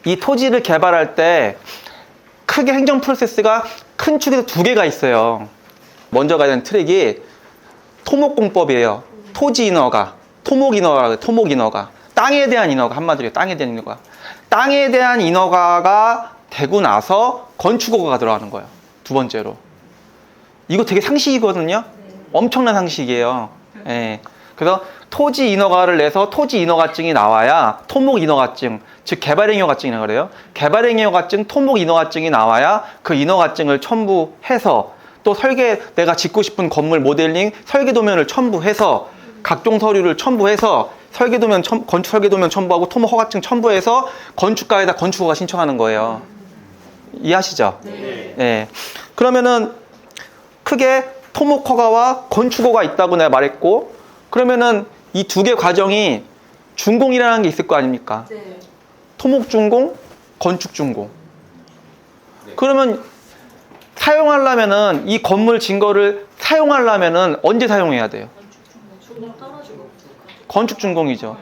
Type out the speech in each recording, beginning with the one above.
이 토지를 개발할 때 크게 행정 프로세스가 큰 축에서 두 개가 있어요. 먼저 가야 되는 트랙이 토목공법이에요. 토지 인허가, 토목인허가. 땅에 대한 인허가, 한마디로 땅에 대한 인허가. 땅에 대한 인허가가 되고 나서 건축허가가 들어가는 거예요. 두 번째로. 이거 되게 상식이거든요. 엄청난 상식이에요. 예. 그래서 토지 인허가를 내서 토지 인허가증이 나와야 토목 인허가증, 즉 개발행 인허가증이라고 그래요. 개발행 인허가증, 토목 인허가증이 나와야 그 인허가증을 첨부해서 또 내가 짓고 싶은 건물 모델링 설계도면을 첨부해서 각종 서류를 첨부해서 건축 설계도면 첨부하고 토목 허가증 첨부해서 건축가에다 건축허가 신청하는 거예요. 이해하시죠? 네. 예. 그러면은 크게 토목 허가와 건축허가 있다고 내가 말했고, 그러면은 이 두 개 과정이 준공이라는 게 있을 거 아닙니까? 네. 토목 준공, 건축 준공. 네. 그러면 사용하려면은 이 건물 증거를 사용하려면은 언제 사용해야 돼요? 건축 준공이죠.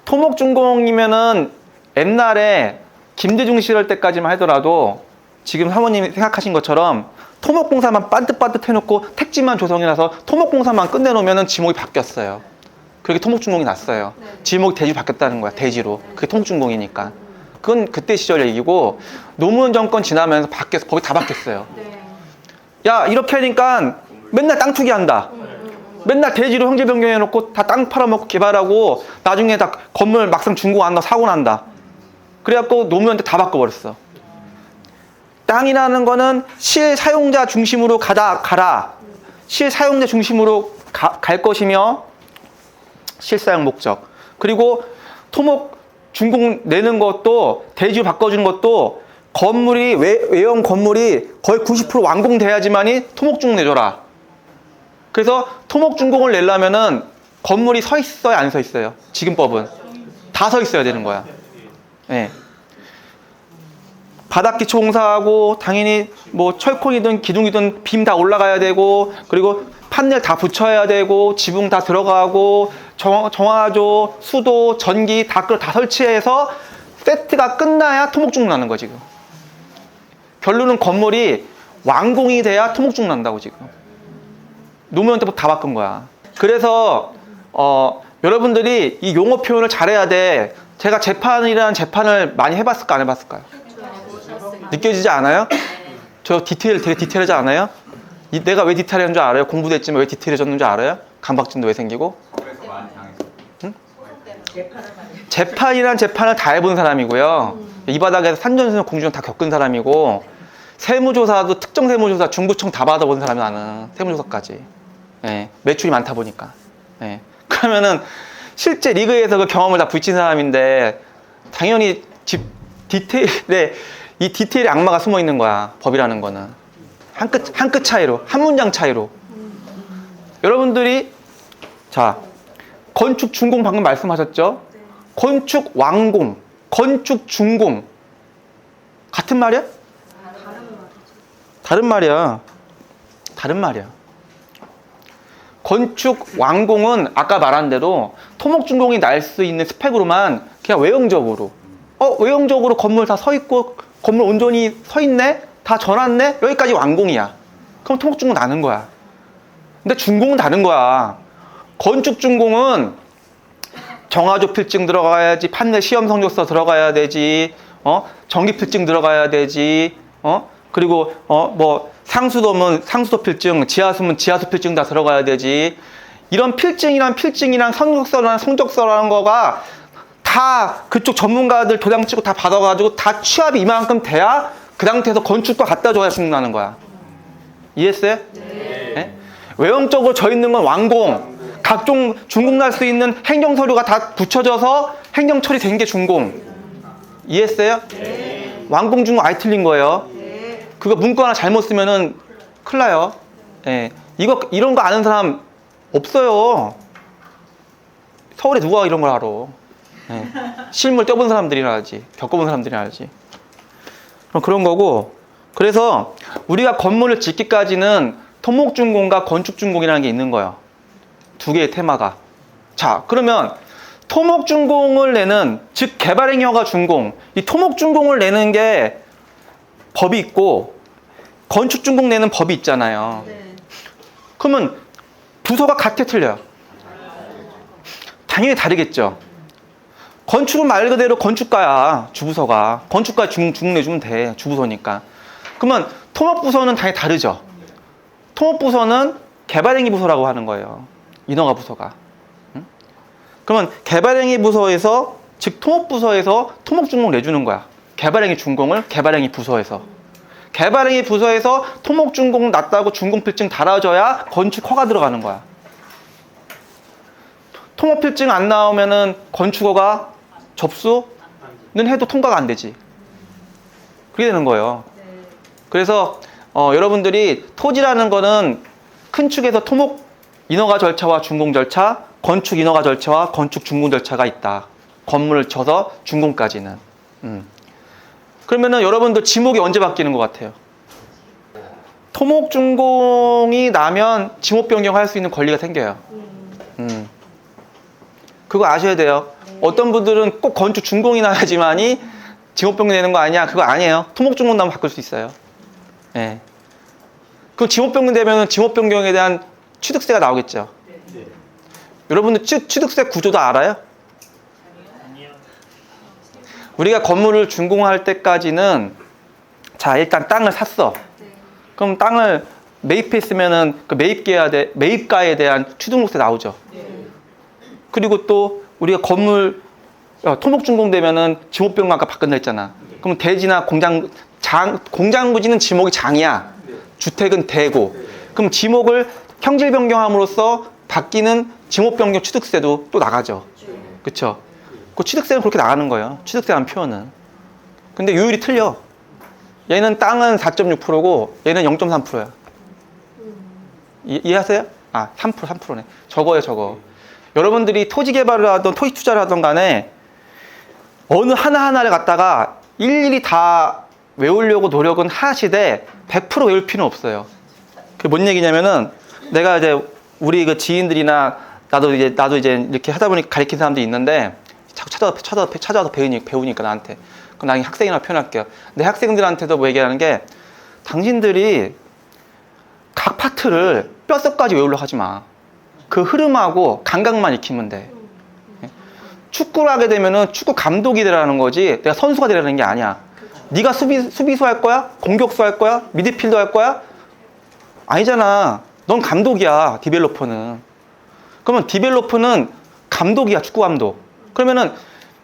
토목 준공이면은 옛날에 김대중 시절 때까지만 하더라도 지금 사모님이 생각하신 것처럼 토목공사만 반듯반듯 해놓고 택지만 조성해놔서 토목공사만 끝내놓으면 지목이 바뀌었어요. 그렇게 토목준공이 났어요. 네. 지목이 대지로 바뀌었다는 거야. 대지로. 그게 토목준공이니까. 그건 그때 시절 얘기고 노무현 정권 지나면서 법이 다 바뀌었어요. 네. 야, 이렇게 하니까 맨날 땅 투기한다. 맨날 대지로 형제 변경해놓고 다 땅 팔아먹고 개발하고 나중에 다 건물 막상 준공 안 나고 사고 난다. 그래갖고 노무현 때 다 바꿔버렸어. 땅이라는 거는 실사용자 중심으로 가라. 실사용자 중심으로 갈 것이며 실사용 목적. 그리고 토목 준공 내는 것도 대지로 바꿔주는 것도 건물이 외형 건물이 거의 90% 완공돼야지만이 토목 준공 내줘라. 그래서 토목 준공을 내려면은 건물이 서 있어야 안 서 있어요. 지금 법은 다 서 있어야 되는 거야. 네. 바닥기초 공사하고 당연히 뭐 철콘이든 기둥이든 빔 다 올라가야 되고, 그리고 판넬 다 붙여야 되고, 지붕 다 들어가고, 정화조, 수도, 전기 다 설치해서 세트가 끝나야 토목준공 나는 거 지금. 결론은 건물이 완공이 돼야 토목준공 난다고 지금. 노무현 때부터 다 바꾼 거야. 그래서 여러분들이 이 용어 표현을 잘해야 돼. 제가 재판이라는 재판을 많이 해봤을까 안 해봤을까요? 느껴지지 않아요? 저 되게 디테일하지 않아요? 내가 왜 디테일한 줄 알아요? 공부도 했지만 왜 디테일해졌는 줄 알아요? 강박증도 왜 생기고? 응? 재판이란 재판을 다 해본 사람이고요. 이 바닥에서 산전수전 공주전 다 겪은 사람이고, 세무조사도 특정 세무조사 중부청 다 받아본 사람이 나는 세무조사까지. 예, 매출이 많다 보니까. 예. 그러면은 실제 리그에서 그 경험을 다 부딪힌 사람인데 당연히 이 디테일의 악마가 숨어 있는 거야. 법이라는 거는 한 끗 차이로, 한 문장 차이로. 여러분들이 자, 건축 준공 방금 말씀하셨죠? 건축 완공, 건축 준공 같은 말이야? 다른 말이야. 건축 완공은 아까 말한 대로 토목 준공이 날 수 있는 스펙으로만 그냥 외형적으로 외형적으로 건물 다 서 있고 건물 온전히 서 있네? 다 전왔네? 여기까지 완공이야. 그럼 토목 준공 나는 거야. 근데 준공은 다른 거야. 건축 준공은 정화조 필증 들어가야지, 판넬 시험 성적서 들어가야 되지, 전기 필증 들어가야 되지, 그리고 뭐 상수도면 상수도 필증, 지하수면 지하수 필증 다 들어가야 되지. 이런 필증이랑 성적서라는 거가 다 그쪽 전문가들 도장 찍고 다 받아가지고 다 취합이 이만큼 돼야 그 상태에서 건축과 갖다 줘야 승인나는 거야. 이해했어요? 네. 네? 외형적으로 져 있는 건 완공, 각종 준공 날 수 있는 행정 서류가 다 붙여져서 행정 처리된 게 준공. 이해했어요? 네. 완공 준공 아예 틀린 거예요. 네. 그거 문구 하나 잘못 쓰면은 큰일 나요. 네. 이런 거 아는 사람 없어요. 서울에 누가 이런 걸 알아? 네. 실물 떼본 사람들이나 알지, 겪어본 사람들이나 알지. 그런 거고, 그래서 우리가 건물을 짓기까지는 토목준공과 건축준공이라는 게 있는 거예요. 두 개의 테마가. 자, 그러면 토목준공을 내는, 즉 개발행위허가 준공, 이 토목준공을 내는 게 법이 있고 건축준공 내는 법이 있잖아요. 그러면 부서가 같아 틀려요? 당연히 다르겠죠. 건축은 말 그대로 건축가야, 주부서가. 건축가 준공 내주면 돼, 주부서니까. 그러면 토목부서는 당연히 다르죠. 토목부서는 개발행위 부서라고 하는 거예요, 인허가 부서가. 그러면 개발행위 부서에서, 즉 토목부서에서 토목준공 내주는 거야. 개발행위 준공을 개발행위 부서에서. 개발행위 부서에서 토목준공 났다고 준공필증 달아줘야 건축허가 들어가는 거야. 토목필증 안 나오면은 건축허가 접수는 해도 통과가 안 되지. 그게 되는 거예요. 그래서 여러분들이 토지라는 거는 큰 축에서 토목 인허가 절차와 준공 절차, 건축 인허가 절차와 건축 준공 절차가 있다. 건물을 쳐서 준공까지는. 그러면은 여러분들 지목이 언제 바뀌는 것 같아요? 토목 준공이 나면 지목 변경할 수 있는 권리가 생겨요. 그거 아셔야 돼요. 어떤 분들은 꼭 건축 준공이 나야지만이 지목 변경 되는 거 아니야? 그거 아니에요. 토목 준공 나면 바꿀 수 있어요. 예. 그럼 지목 변경 되면 지목 변경에 대한 취득세가 나오겠죠. 여러분들 취득세 구조 다 알아요? 우리가 건물을 준공할 때까지는, 자, 일단 땅을 샀어. 그럼 땅을 매입했으면은 그 매입가에 대한 취득세 나오죠. 그리고 또 우리가 건물 토목 준공되면은 지목 변경 아까 바꾼다 했잖아. 그럼 대지나 공장 부지는 지목이 장이야. 주택은 대고. 그럼 지목을 형질 변경함으로써 바뀌는 지목 변경 취득세도 또 나가죠. 그렇죠? 그 취득세는 그렇게 나가는 거예요. 취득세라는 표현은. 근데 요율이 틀려. 얘는 땅은 4.6%고 얘는 0.3%야. 이해하세요? 아, 3%네. 저거예요, 저거. 여러분들이 토지 개발을 하던 토지 투자를 하던 간에 어느 하나하나를 갖다가 일일이 다 외우려고 노력은 하시되 100% 외울 필요는 없어요. 그게 뭔 얘기냐면은, 내가 이제 우리 그 지인들이나 나도 이제 이렇게 하다 보니까 가르치는 사람들이 있는데 자꾸 찾아와서 배우니까 나한테. 그럼 나중에 학생이라고 표현할게요. 내 학생들한테도 뭐 얘기하는 게, 당신들이 각 파트를 뼛속까지 외우려고 하지 마. 그 흐름하고 감각만 익히면 돼. 축구를 하게 되면은 축구 감독이 되라는 거지 내가 선수가 되라는 게 아니야. 네가 수비수 할 거야? 공격수 할 거야? 미드필더 할 거야? 아니잖아. 넌 감독이야, 디벨로퍼는. 그러면 디벨로퍼는 감독이야, 축구 감독. 그러면은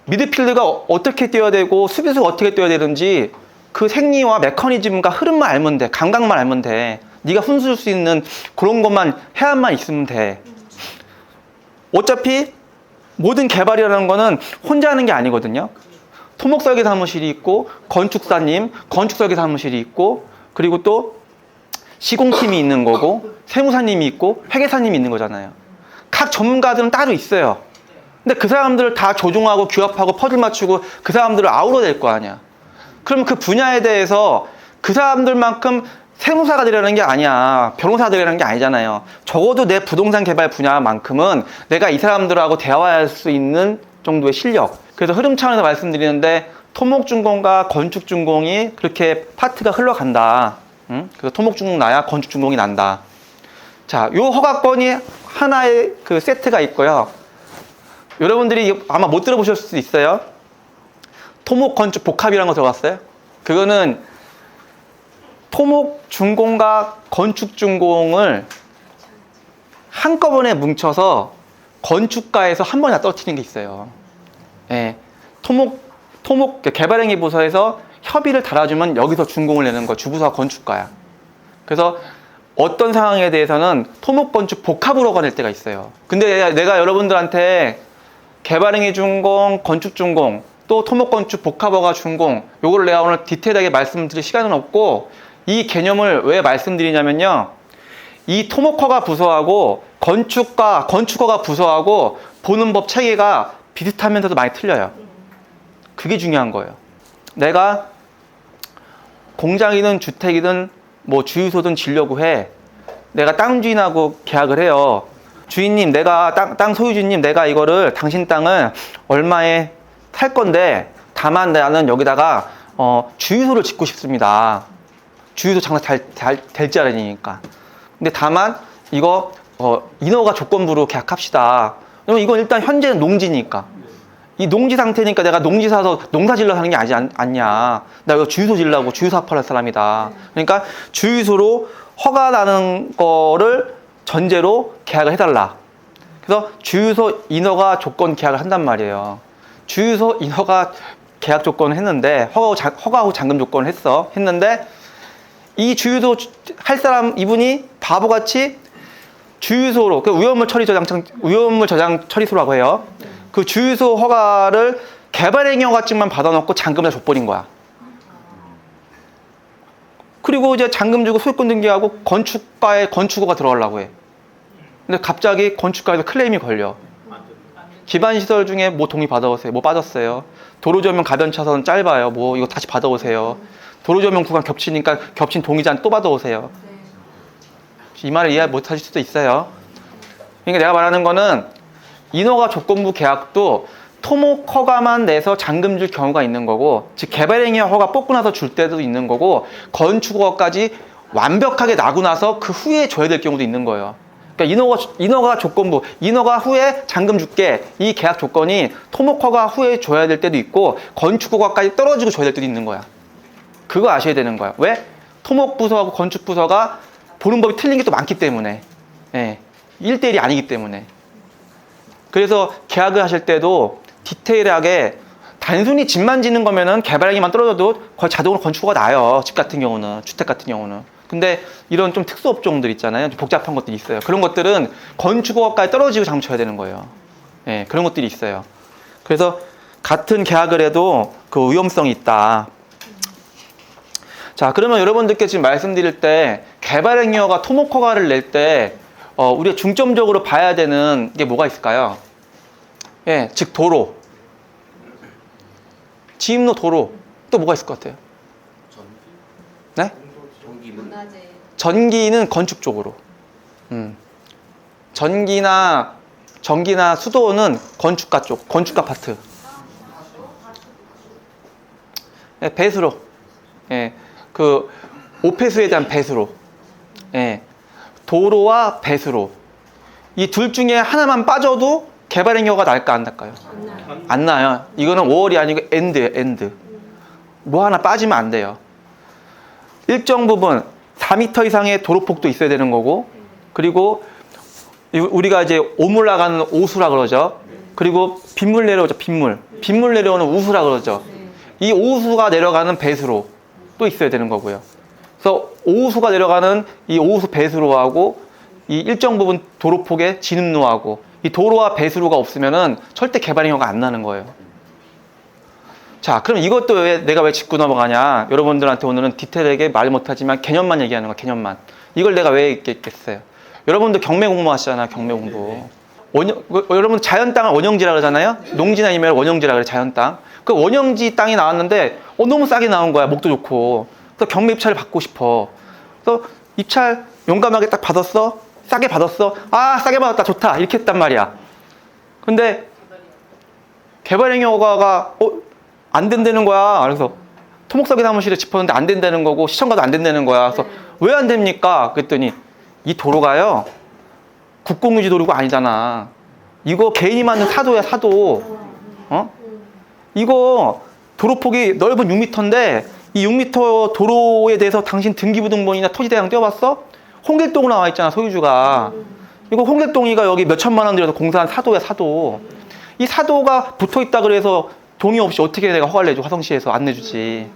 미드필드가 어떻게 뛰어야 되고 수비수가 어떻게 뛰어야 되는지 그 생리와 메커니즘과 흐름만 알면 돼. 감각만 알면 돼. 네가 훈수줄 수 있는 그런 것만 해야만 있으면 돼. 어차피 모든 개발이라는 거는 혼자 하는 게 아니거든요. 토목설계 사무실이 있고, 건축사님, 건축설계 사무실이 있고, 그리고 또 시공팀이 있는 거고, 세무사님이 있고, 회계사님이 있는 거잖아요. 각 전문가들은 따로 있어요. 근데 그 사람들을 다 조종하고 규합하고 퍼즐 맞추고 그 사람들을 아우러낼 거 아니야. 그럼 그 분야에 대해서 그 사람들만큼 세무사가 되려는 게 아니야. 변호사가 되려는 게 아니잖아요. 적어도 내 부동산 개발 분야만큼은 내가 이 사람들하고 대화할 수 있는 정도의 실력. 그래서 흐름 차원에서 말씀드리는데, 토목준공과 건축준공이 그렇게 파트가 흘러간다. 그래서 토목준공 나야 건축준공이 난다. 자, 요 허가권이 하나의 그 세트가 있고요. 여러분들이 아마 못 들어보셨을 수도 있어요. 토목건축복합이라는 거 들어봤어요? 그거는 토목준공과 건축준공을 한꺼번에 뭉쳐서 건축가에서 한 번에 다 떨어뜨리는 게 있어요. 예, 토목 개발행위 부서에서 협의를 달아주면 여기서 준공을 내는 거, 주부서가 건축가야. 그래서 어떤 상황에 대해서는 토목건축 복합으로가 낼 때가 있어요. 근데 내가 여러분들한테 개발행위 준공, 건축준공, 또 토목건축 복합허가 준공, 요거를 내가 오늘 디테일하게 말씀드릴 시간은 없고, 이 개념을 왜 말씀드리냐면요, 이 토목허가 부서하고 건축허가 부서하고 보는 법 체계가 비슷하면서도 많이 틀려요. 그게 중요한 거예요. 내가 공장이든 주택이든 뭐 주유소든 지려고 해. 내가 땅 주인하고 계약을 해요. 주인님, 내가 땅 소유주님, 내가 이거를 당신 땅을 얼마에 살 건데 다만 나는 여기다가 주유소를 짓고 싶습니다. 주유소 장사 잘 될지 알아니니까. 근데 다만 이거 인허가 조건부로 계약합시다. 그러면 이건 일단 현재는 농지니까. 이 농지 상태니까 내가 농지 사서 농사 질러 사는 게 않냐. 나 이거 주유소 질라고 주유소 합할 사람이다. 그러니까 주유소로 허가 나는 거를 전제로 계약을 해달라. 그래서 주유소 인허가 조건 계약을 한단 말이에요. 주유소 인허가 계약 조건을 했는데 허가하고 잔금 조건을 했는데 이 주유소 할 사람 이분이 바보같이 주유소로 그 위험물 저장 처리소라고 해요. 그 주유소 허가를 개발행위 허가증만 받아놓고 잔금을 줘버린 거야. 그리고 이제 잔금 주고 소유권 등기하고 건축가에 건축허가 들어가려고 해. 근데 갑자기 건축가에서 클레임이 걸려. 기반시설 중에 뭐 동의 받아오세요. 뭐 빠졌어요. 도로조명 가변 차선 짧아요. 뭐 이거 다시 받아오세요. 도로조명 구간 겹치니까 겹친 동의자는 또 받아오세요. 이 말을 이해 못 하실 수도 있어요. 그러니까 내가 말하는 거는 인허가 조건부 계약도 토목 허가만 내서 잔금 줄 경우가 있는 거고, 즉 개발행위 허가 뽑고 나서 줄 때도 있는 거고, 건축 허가까지 완벽하게 나고 나서 그 후에 줘야 될 경우도 있는 거예요. 그러니까 인허가 조건부, 인허가 후에 잔금 줄게, 이 계약 조건이 토목 허가 후에 줘야 될 때도 있고 건축 허가까지 떨어지고 줘야 될 때도 있는 거야. 그거 아셔야 되는 거야. 왜? 토목 부서하고 건축 부서가 보는 법이 틀린 게 또 많기 때문에. 예. 1대1이 아니기 때문에. 그래서 계약을 하실 때도 디테일하게, 단순히 집만 짓는 거면은 개발행위만 떨어져도 거의 자동으로 건축허가 나요. 집 같은 경우는, 주택 같은 경우는. 근데 이런 좀 특수 업종들 있잖아요. 좀 복잡한 것들이 있어요. 그런 것들은 건축허가까지 떨어지고 장쳐야 되는 거예요. 예, 그런 것들이 있어요. 그래서 같은 계약을 해도 그 위험성이 있다. 자, 그러면 여러분들께 지금 말씀드릴 때 개발행위허가 토목허가를 낼 때 우리가 중점적으로 봐야 되는 게 뭐가 있을까요? 예, 즉 도로, 지임로 도로, 또 뭐가 있을 것 같아요? 네? 전기는 건축 쪽으로. 전기나 수도는 건축가 쪽, 건축가 파트. 예, 배수로. 예, 그 오폐수에 대한 배수로. 예, 도로와 배수로. 이 둘 중에 하나만 빠져도 개발행위가 날까 안 날까요? 안 나요. 이거는 5월이 아니고 엔드예요, 엔드. 뭐 하나 빠지면 안 돼요. 일정 부분 4m 이상의 도로폭도 있어야 되는 거고, 그리고 우리가 이제 오물 나가는 오수라 그러죠. 그리고 빗물 내려오죠, 빗물 내려오는 우수라 그러죠. 이 오수가 내려가는 배수로 또 있어야 되는 거고요. 그래서 오수가 내려가는 이 오수 배수로하고 이 일정 부분 도로폭의 진입로하고 이 도로와 배수로가 없으면은 절대 개발행위가 안 나는 거예요. 자, 그럼 이것도 내가 왜 짚고 넘어가냐? 여러분들한테 오늘은 디테일하게 말 못하지만 개념만 얘기하는 거야, 개념만. 이걸 내가 왜 얘기했겠어요? 여러분들 경매 공부 하시잖아요, 경매 공부. 여러분 자연 땅을 원형지라 그러잖아요? 농지나 아니면 원형지라 그래, 자연 땅. 그 원형지 땅이 나왔는데 너무 싸게 나온 거야, 목도 좋고. 그래서 경매 입찰을 받고 싶어. 그래서 입찰 용감하게 딱 받았어? 싸게 받았어? 아, 싸게 받았다, 좋다, 이렇게 했단 말이야. 근데 개발행위 허가가 안 된다는 거야. 그래서 토목사기 사무실에 짚었는데 안 된다는 거고 시청가도 안 된다는 거야. 그래서 왜 안 됩니까? 그랬더니 이 도로가요, 국공유지 도로가 아니잖아. 이거 개인이 만든 사도야, 사도. 이거 도로폭이 넓은 6m인데 이 6m 도로에 대해서 당신 등기부등본이나 토지대장 떼어봤어? 홍길동으로 나와 있잖아, 소유주가. 이거 홍길동이가 여기 몇 천만 원 들여서 공사한 사도야, 사도. 이 사도가 붙어있다 그래서 동의 없이 어떻게 내가 허가를 내줘? 화성시에서 안 내주지.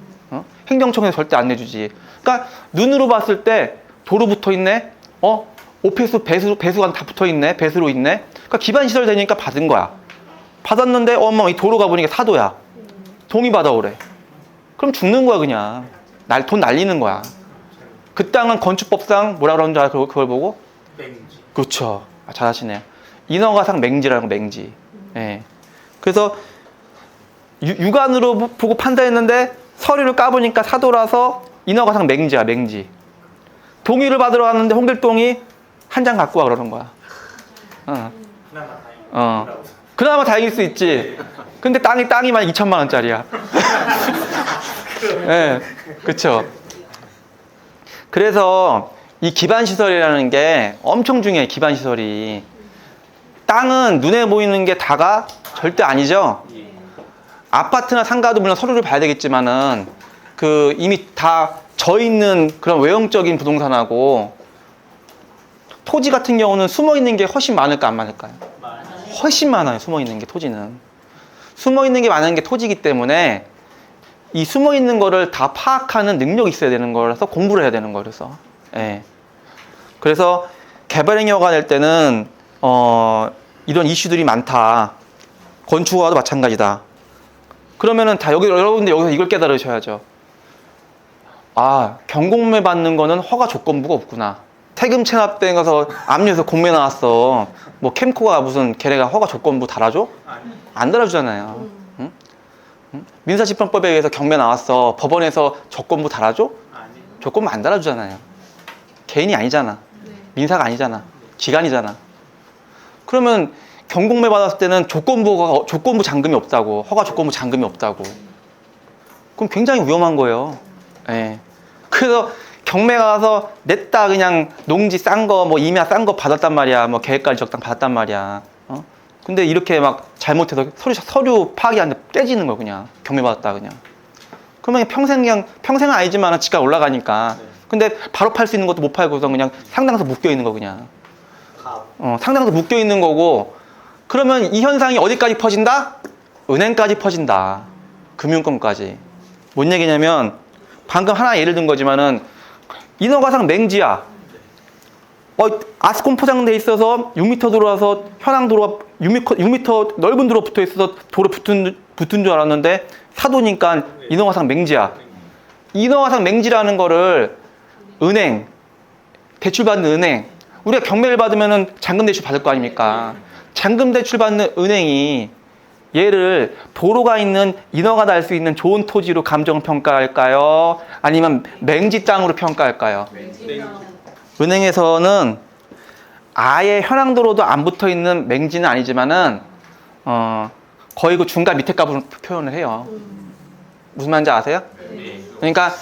행정청에서 절대 안 내주지. 그러니까 눈으로 봤을 때 도로 붙어있네? 오폐수, 배수관 다 붙어있네? 배수로 있네? 그러니까 기반시설 되니까 받은 거야. 받았는데 이 도로가 보니까 사도야. 동의 받아오래. 그럼 죽는 거야, 그냥. 돈 날리는 거야. 그 땅은 건축법상 뭐라 그러는 줄 알아? 그걸 보고? 맹지. 그렇죠. 잘하시네요. 인허가상 맹지라는 거, 맹지. 예. 그래서 육안으로 보고 판단했는데 서류를 까보니까 사도라서 인허가상 맹지야, 맹지. 동의를 받으러 왔는데 홍길동이 한 장 갖고 와 그러는 거야. 어. 그나마 다행이다. 어. 그나마 다행일 수 있지. 근데 땅이만 2천만 원짜리야. 네, 그쵸. 그래서 이 기반시설이라는 게 엄청 중요해, 기반시설이. 땅은 눈에 보이는 게 다가 절대 아니죠. 아파트나 상가도 물론 서류를 봐야 되겠지만은 그 이미 다 져 있는 그런 외형적인 부동산하고 토지 같은 경우는 숨어 있는 게 훨씬 많을까 안 많을까요? 훨씬 많아요. 숨어 있는 게 토지는. 숨어 있는 게 많은 게 토지이기 때문에 이 숨어 있는 거를 다 파악하는 능력이 있어야 되는 거라서 공부를 해야 되는 거라서. 예. 그래서 개발행위가 될 때는 이런 이슈들이 많다. 건축허가도 마찬가지다. 그러면은 다 여러분들 여기서 이걸 깨달으셔야죠. 아, 경공매 받는 거는 허가 조건부가 없구나. 세금 체납된 거서 압류해서 공매 나왔어. 뭐 캠코가 무슨 걔네가 허가 조건부 달아줘? 안 달아주잖아요. 응? 응? 민사집행법에 의해서 경매 나왔어. 법원에서 조건부 달아줘? 조건부 안 달아주잖아요. 개인이 아니잖아. 민사가 아니잖아. 기관이잖아. 그러면 경공매 받았을 때는 조건부 잔금이 없다고, 허가 조건부 잔금이 없다고. 그럼 굉장히 위험한 거예요. 예. 그래서 경매 가서 냈다 그냥 농지 싼 거, 뭐 임야 싼 거 받았단 말이야. 뭐 계획관리 적당 받았단 말이야. 근데 이렇게 막 잘못해서 서류 파악이 안 돼 깨지는 거 그냥 경매 받았다 그냥. 그러면 평생은 아니지만 집값 올라가니까. 근데 바로 팔 수 있는 것도 못 팔고서 그냥 상당서 묶여 있는 거 그냥. 상당서 묶여 있는 거고. 그러면 이 현상이 어디까지 퍼진다? 은행까지 퍼진다. 금융권까지. 뭔 얘기냐면 방금 하나 예를 든 거지만은 인허가상 맹지야. 아스콘 포장돼 있어서 6m 들어와서 현황 도로 6m 넓은 도로 붙어 있어서 도로 붙은 줄 알았는데 사도니까 인허가상 맹지야. 인허가상 맹지라는 거를 은행, 대출받는 은행, 우리가 경매를 받으면은 잔금 대출 받을 거 아닙니까? 잔금 대출 받는 은행이 얘를 도로가 있는 인허가 날 수 있는 좋은 토지로 감정 평가할까요? 아니면 맹지 땅으로 평가할까요? 은행에서는 아예 현황도로도 안 붙어 있는 맹지는 아니지만은 거의 그 중간 밑에 값으로 표현을 해요. 무슨 말인지 아세요? 그러니까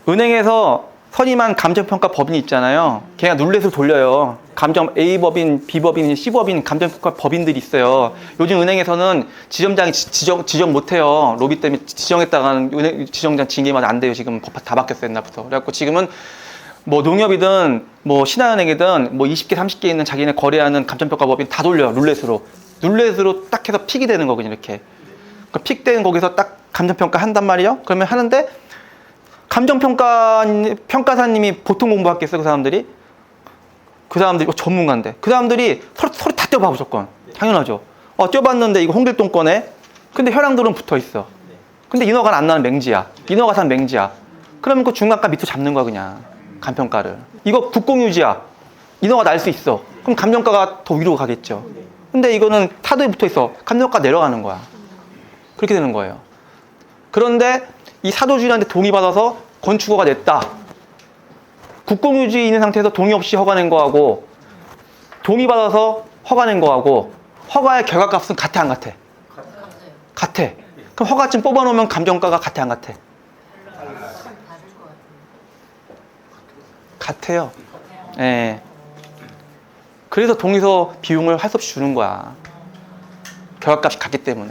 은행에서 선임한 감정평가 법인이 있잖아요. 걔가 룰렛을 돌려요. 감정 A법인, B법인, C법인 감정평가 법인들이 있어요. 요즘 은행에서는 지점장이 지정 못해요. 로비 때문에 지정했다가는 은행 지점장 징계만 안 돼요. 지금 법 다 바뀌었어요. 옛날부터. 그래갖고 지금은 뭐 농협이든 뭐 신한은행이든 뭐 20개, 30개 있는 자기네 거래하는 감정평가 법인 다 돌려요. 룰렛으로. 룰렛으로 딱 해서 픽이 되는 거거든요. 이렇게. 그 픽된 거기서 딱 감정평가 한단 말이에요. 그러면 하는데 감정평가사님이 보통 공부했겠어요, 그 사람들이? 그 사람들이 전문가인데. 그 사람들이 서로 다 떼어봐, 무조건. 당연하죠. 떼어봤는데 이거 홍길동 거네? 근데 혈양도로는 붙어 있어. 근데 인허가는 안 나는 맹지야. 인허가산 맹지야. 그러면 그 중간가 밑으로 잡는 거야, 그냥. 감평가를. 이거 국공유지야. 인허가 날 수 있어. 그럼 감정가가 더 위로 가겠죠. 근데 이거는 타도에 붙어 있어. 감정가 내려가는 거야. 그렇게 되는 거예요. 그런데 이 사도주인한테 동의받아서 건축허가 냈다. 국공유지 있는 상태에서 동의 없이 허가 낸 거하고 동의받아서 허가 낸 거하고 허가의 결과값은 같아 안 같아? 같아. 그럼 허가증 뽑아놓으면 감정가가 같아 안 같아? 같아요. 예. 그래서 동의서 비용을 할 수 없이 주는 거야. 결과값이 같기 때문에.